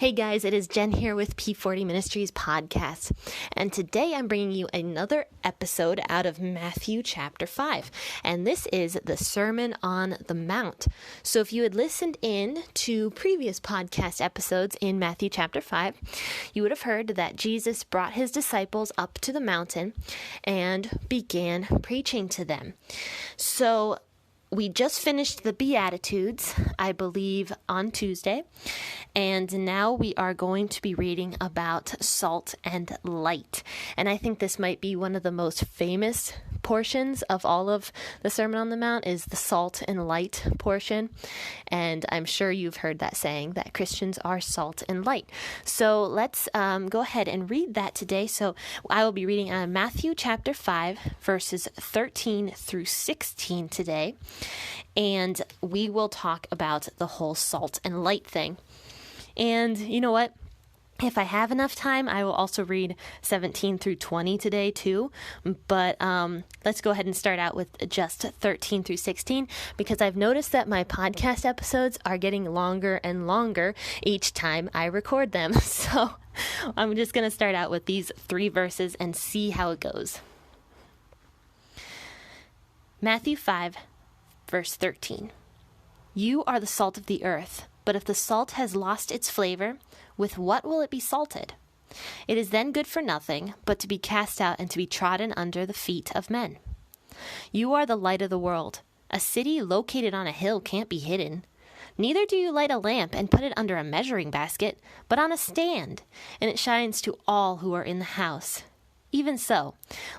Hey guys, it is Jen here with P40 Ministries podcast, and today I'm bringing you another episode out of Matthew chapter 5, and this is the Sermon on the Mount. So if you had listened in to previous podcast episodes in Matthew chapter 5, you would have heard that Jesus brought his disciples up to the mountain and began preaching to them. So we just finished the Beatitudes, I believe, on Tuesday, and now we are going to be reading about salt and light. And I think this might be one of the most famous portions of all of the Sermon on the Mount is the salt and light portion. And I'm sure you've heard that saying that Christians are salt and light. So let's go ahead and read that today. So I will be reading Matthew chapter 5, verses 13 through 16 today. And we will talk about the whole salt and light thing. And you know what? If I have enough time, I will also read 17 through 20 today too. But let's go ahead and start out with just 13 through 16 because I've noticed that my podcast episodes are getting longer and longer each time I record them. So I'm just going to start out with these 3 verses and see how it goes. Matthew 5, verse 13. You are the salt of the earth, but if the salt has lost its flavor, with what will it be salted? It is then good for nothing, but to be cast out and to be trodden under the feet of men. You are the light of the world. A city located on a hill can't be hidden. Neither do you light a lamp and put it under a measuring basket, but on a stand, and it shines to all who are in the house. Even so,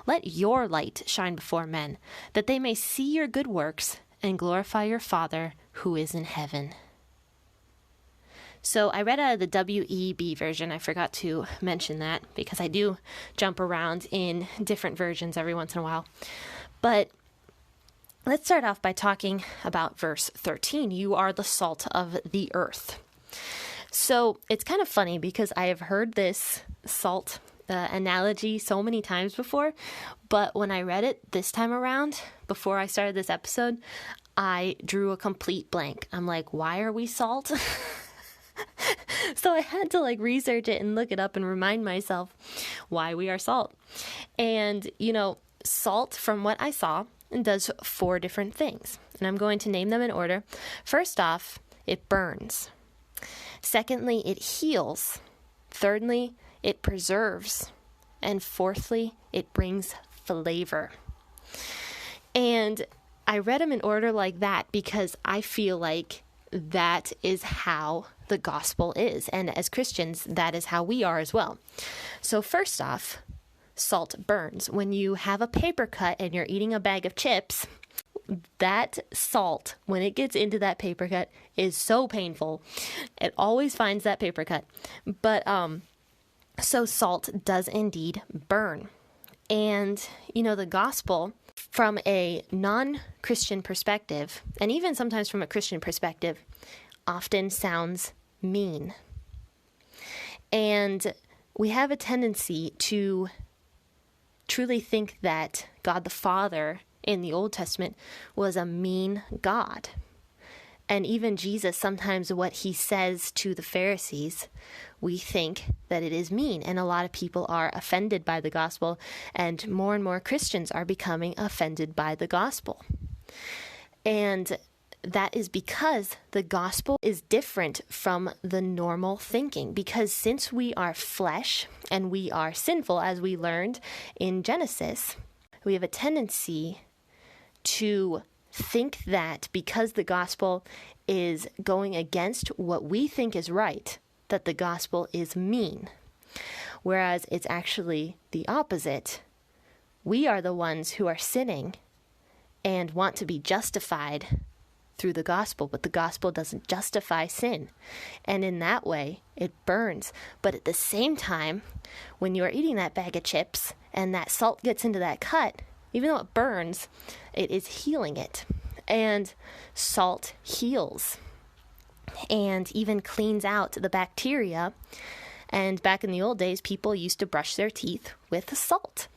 let your light shine before men, that they may see your good works and glorify your Father who is in heaven. So I read out of the WEB version. I forgot to mention that because I do jump around in different versions every once in a while. But let's start off by talking about verse 13. You are the salt of the earth. So it's kind of funny because I have heard this salt analogy so many times before, but when I read it this time around, before I started this episode, I drew a complete blank. I'm like, why are we salt? So I had to research it and look it up and remind myself why we are salt. And, salt, from what I saw, does 4 different things. And I'm going to name them in order. First off, it burns. Secondly, it heals. Thirdly, it preserves. And fourthly, it brings flavor. And I read them in order like that because I feel like that is how the gospel is. And as Christians, that is how we are as well. So first off, salt burns. When you have a paper cut and you're eating a bag of chips, that salt, when it gets into that paper cut, is so painful. It always finds that paper cut. But so salt does indeed burn. And, the gospel, from a non-Christian perspective, and even sometimes from a Christian perspective, often sounds mean. And we have a tendency to truly think that God the Father in the Old Testament was a mean God. And even Jesus, sometimes what he says to the Pharisees, we think that it is mean. And a lot of people are offended by the gospel, and more Christians are becoming offended by the gospel. And that is because the gospel is different from the normal thinking. Because since we are flesh and we are sinful, as we learned in Genesis, we have a tendency to think that because the gospel is going against what we think is right, that the gospel is mean. Whereas it's actually the opposite. We are the ones who are sinning and want to be justified through the gospel, but the gospel doesn't justify sin. And in that way, it burns. But at the same time, when you are eating that bag of chips and that salt gets into that cut, even though it burns, it is healing it. And salt heals and even cleans out the bacteria. And back in the old days, people used to brush their teeth with salt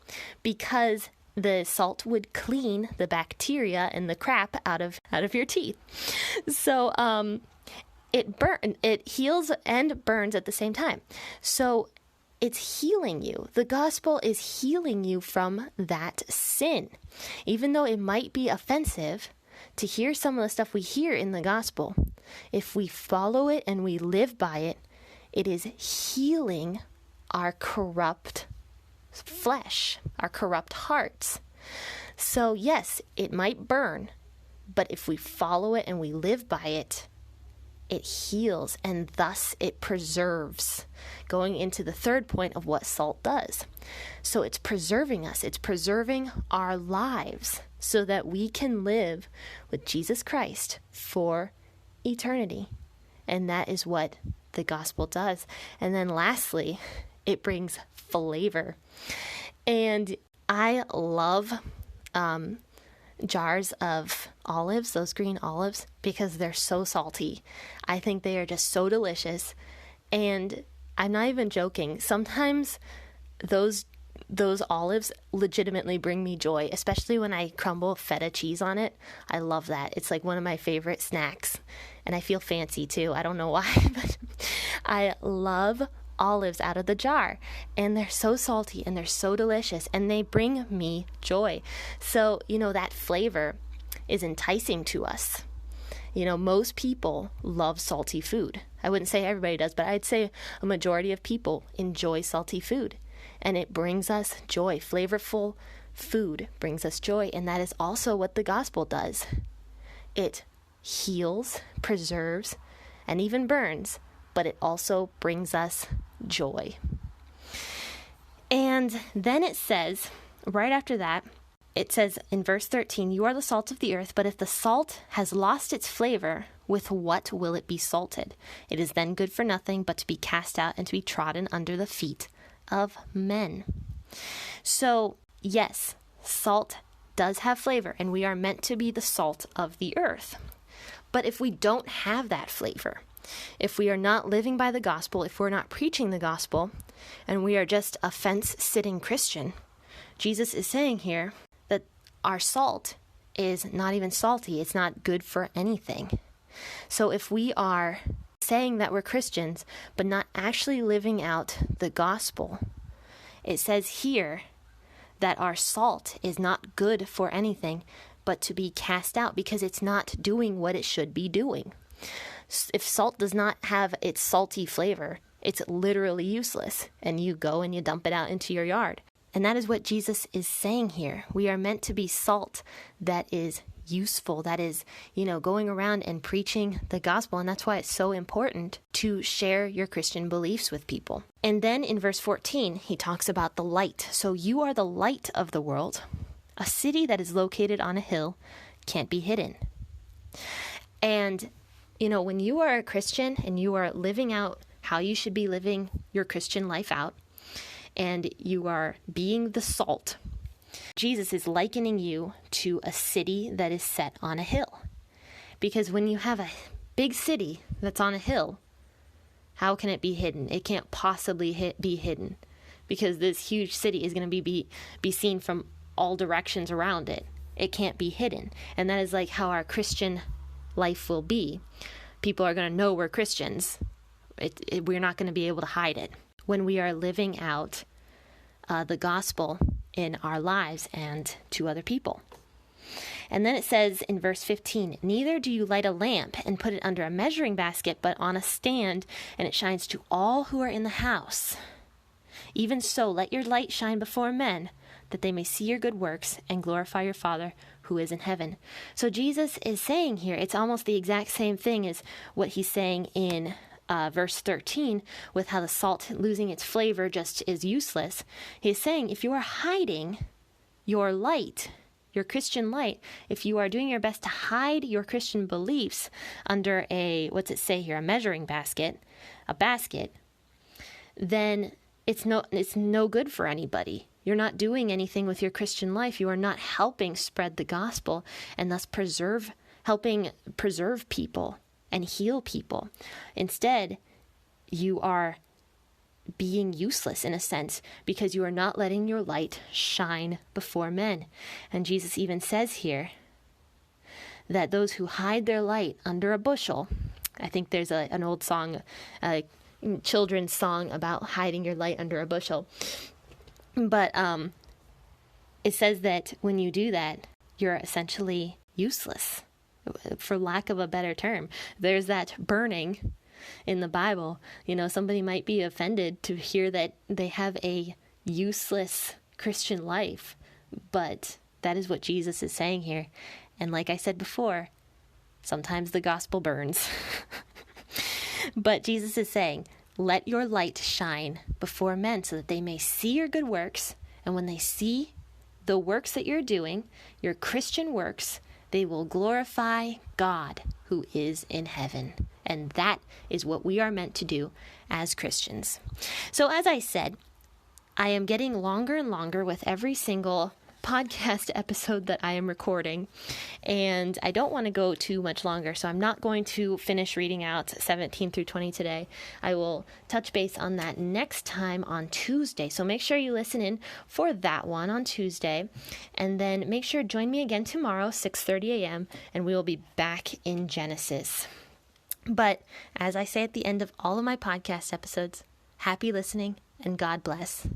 because the salt would clean the bacteria and the crap out of your teeth. So it heals and burns at the same time. So it's healing you. The gospel is healing you from that sin. Even though it might be offensive to hear some of the stuff we hear in the gospel, if we follow it and we live by it, it is healing our corrupt flesh, our corrupt hearts. So yes, it might burn, but if we follow it and we live by it, it heals, and thus it preserves. Going into the third point of what salt does. So it's preserving us. It's preserving our lives so that we can live with Jesus Christ for eternity. And that is what the gospel does. And then lastly, it brings flavor. And I love jars of olives, those green olives, because they're so salty. I think they are just so delicious. And I'm not even joking. Sometimes those olives legitimately bring me joy, especially when I crumble feta cheese on it. I love that. It's like one of my favorite snacks. And I feel fancy too. I don't know why, but I love olives out of the jar, and they're so salty and they're so delicious, and they bring me joy. So, that flavor is enticing to us. Most people love salty food. I wouldn't say everybody does, but I'd say a majority of people enjoy salty food, and it brings us joy. Flavorful food brings us joy, and that is also what the gospel does. It heals, preserves, and even burns, but it also brings us joy. And then it says, right after that, it says in verse 13, "You are the salt of the earth, but if the salt has lost its flavor, with what will it be salted? It is then good for nothing but to be cast out and to be trodden under the feet of men." So, yes, salt does have flavor, and we are meant to be the salt of the earth. But if we don't have that flavor, if we are not living by the gospel, if we're not preaching the gospel, and we are just a fence-sitting Christian, Jesus is saying here that our salt is not even salty. It's not good for anything. So if we are saying that we're Christians, but not actually living out the gospel, it says here that our salt is not good for anything but to be cast out because it's not doing what it should be doing. If salt does not have its salty flavor, it's literally useless, and you go and you dump it out into your yard. And that is what Jesus is saying here. We are meant to be salt that is useful, that is, going around and preaching the gospel. And that's why it's so important to share your Christian beliefs with people. And then in verse 14, he talks about the light. So you are the light of the world. A city that is located on a hill can't be hidden. And when you are a Christian and you are living out how you should be living your Christian life out, and you are being the salt, Jesus is likening you to a city that is set on a hill. Because when you have a big city that's on a hill, how can it be hidden? It can't possibly be hidden, because this huge city is going to be seen from all directions around it. It can't be hidden. And that is like how our Christian life will be. People are going to know we're Christians. We're not going to be able to hide it when we are living out the gospel in our lives and to other people. And then it says in verse 15, "Neither do you light a lamp and put it under a measuring basket, but on a stand, and it shines to all who are in the house. Even so, let your light shine before men, that they may see your good works and glorify your Father who is in heaven." So Jesus is saying here, it's almost the exact same thing as what he's saying in verse 13, with how the salt losing its flavor just is useless. He's saying if you are hiding your light, your Christian light, if you are doing your best to hide your Christian beliefs under what's it say here, a measuring basket, a basket, then it's no good for anybody. You're not doing anything with your Christian life. You are not helping spread the gospel and thus helping preserve people and heal people. Instead, you are being useless in a sense because you are not letting your light shine before men. And Jesus even says here that those who hide their light under a bushel I think there's an old song, a children's song about hiding your light under a bushel. But it says that when you do that, you're essentially useless, for lack of a better term. There's that burning in the Bible. Somebody might be offended to hear that they have a useless Christian life, but that is what Jesus is saying here. And like I said before, sometimes the gospel burns. But Jesus is saying, let your light shine before men so that they may see your good works. And when they see the works that you're doing, your Christian works, they will glorify God who is in heaven. And that is what we are meant to do as Christians. So as I said, I am getting longer and longer with every single podcast episode that I am recording, and I don't want to go too much longer, so I'm not going to finish reading out 17 through 20 today. I will touch base on that next time on Tuesday, so make sure you listen in for that one on Tuesday, and then make sure to join me again tomorrow, 6:30 a.m., and we will be back in Genesis. But as I say at the end of all of my podcast episodes, happy listening and God bless.